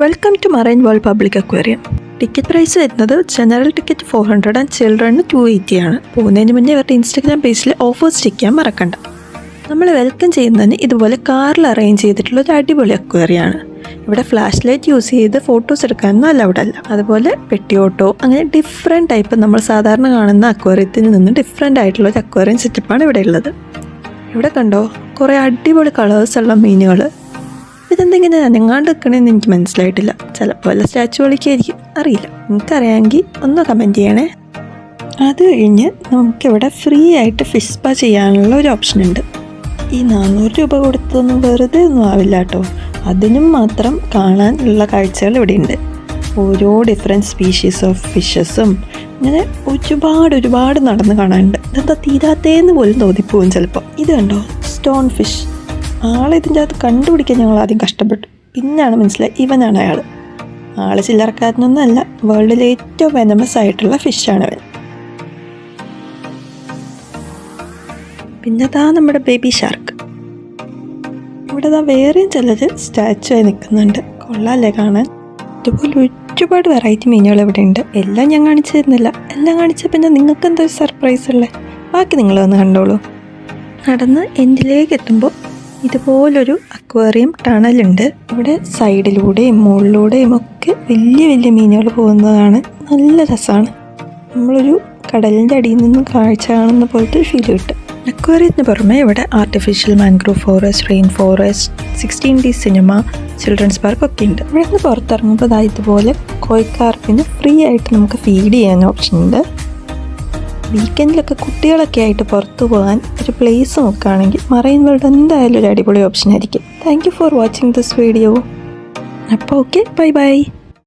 Welcome to marine world public aquarium. Ticket price വരുന്നത് general ticket 400 and ചിൽഡ്രന് 280 ആണ്. പോകുന്നതിന് മുന്നേ അവരുടെ ഇൻസ്റ്റാഗ്രാം പേജിൽ ഓഫേഴ്സ് ചെക്ക് ചെയ്യാൻ മറക്കണ്ട. നമ്മൾ വെൽക്കം ചെയ്യുന്നതിന് ഇതുപോലെ കാറിൽ അറേഞ്ച് ചെയ്തിട്ടുള്ള ഒരു അടിപൊളി അക്വേറിയമാണ്. ഇവിടെ ഫ്ലാഷ് ലൈറ്റ് യൂസ് ചെയ്ത് ഫോട്ടോസ് എടുക്കാനൊന്നും അലൗഡ് അല്ല. അതുപോലെ പെട്ടിയോട്ടോ അങ്ങനെ ഡിഫറെൻറ്റ് ടൈപ്പ് നമ്മൾ സാധാരണ കാണുന്ന അക്വേറിയത്തിൽ നിന്ന് ഡിഫറെൻ്റ് ആയിട്ടുള്ള ഒരു അക്വേറിയം സെറ്റപ്പാണ് ഇവിടെ ഉള്ളത്. ഇവിടെ കണ്ടോ കുറേ അടിപൊളി കളേഴ്സുള്ള മീനുകൾ. ഇതെന്തെങ്കിലും അനങ്ങാണ്ട് വെക്കണമെന്ന് എനിക്ക് മനസ്സിലായിട്ടില്ല. ചിലപ്പോൾ വല്ല സ്റ്റാച്ചു കളിക്കായിരിക്കും, അറിയില്ല. നിങ്ങൾക്കറിയാമെങ്കിൽ ഒന്ന് കമൻറ്റ് ചെയ്യണേ. അത് കഴിഞ്ഞ് നമുക്കിവിടെ ഫ്രീ ആയിട്ട് ഫിഷ് സ്പാ ചെയ്യാനുള്ള ഒരു ഓപ്ഷൻ ഉണ്ട്. ഈ 400 രൂപ കൊടുത്തൊന്നും വെറുതെ ഒന്നും ആവില്ല കേട്ടോ. അതിനും മാത്രം കാണാനുള്ള കാഴ്ചകൾ ഇവിടെ ഉണ്ട്. ഓരോ ഡിഫറെൻറ്റ് സ്പീഷീസ് ഓഫ് ഫിഷസും ഇങ്ങനെ ഒരുപാട് നടന്ന് കാണാനുണ്ട്. ഇതെന്താ തീരാത്തേന്ന് പോലും തോന്നിപ്പോവും ചിലപ്പോൾ. ഇത് കണ്ടോ സ്റ്റോൺ ഫിഷ്. ആളിതിൻ്റെ അകത്ത് കണ്ടുപിടിക്കാൻ ഞങ്ങൾ ആദ്യം കഷ്ടപ്പെട്ടു. പിന്നെയാണ് മനസ്സിലായി ഇവനാണ് അയാൾ. ആൾ ചില്ലറക്കാരനൊന്നുമല്ല, വേൾഡിലെ ഏറ്റവും വെനമസ് ആയിട്ടുള്ള ഫിഷാണ് അവൻ. പിന്നെ നമ്മുടെ ബേബി ഷാർക്ക്. ഇവിടെ വേറെയും ചിലർ സ്റ്റാച്ചു ആയി നിൽക്കുന്നുണ്ട്. കൊള്ളാല്ലേ കാണാൻ. ഇതുപോലെ ഒരുപാട് വെറൈറ്റി മീനുകൾ ഇവിടെ ഉണ്ട്. എല്ലാം ഞാൻ കാണിച്ചു തരുന്നില്ല. എല്ലാം കാണിച്ചാൽ പിന്നെ നിങ്ങൾക്ക് എന്താ സർപ്രൈസ് ഉള്ളത്? ബാക്കി നിങ്ങൾ വന്ന് കണ്ടോളൂ. നടന്ന് എൻഡിലേക്ക് എത്തുമ്പോൾ ഇതുപോലൊരു അക്വേറിയം ടണലുണ്ട്. ഇവിടെ സൈഡിലൂടെയും മുകളിലൂടെയും ഒക്കെ വലിയ മീനുകൾ പോകുന്നതാണ്. നല്ല രസമാണ്. നമ്മളൊരു കടലിൻ്റെ അടിയിൽ നിന്നും കാഴ്ച കാണുന്ന പോലത്തെ ഒരു ഫീൽ കിട്ടും. അക്വേറിയത്തിന് പുറമെ ഇവിടെ artificial mangrove forest, rain forest, 16D cinema, children's park ഒക്കെ ഉണ്ട്. ഇവിടെ നിന്ന് പുറത്തിറങ്ങുമ്പോൾ ഇതുപോലെ കോഴിക്കാർപ്പിന് ഫ്രീ ആയിട്ട് നമുക്ക് ഫീഡ് ചെയ്യാൻ ഓപ്ഷൻ ഉണ്ട്. വീക്കെൻഡിലൊക്കെ കുട്ടികളൊക്കെ ആയിട്ട് പുറത്തു പോകാൻ ഒരു പ്ലേസ് നോക്കുകയാണെങ്കിൽ മറൈൻ വേൾഡ് എന്തായാലും ഒരു അടിപൊളി ഓപ്ഷൻ ആയിരിക്കും. Thank you for watching this video. അപ്പോൾ ഓക്കെ, ബൈ.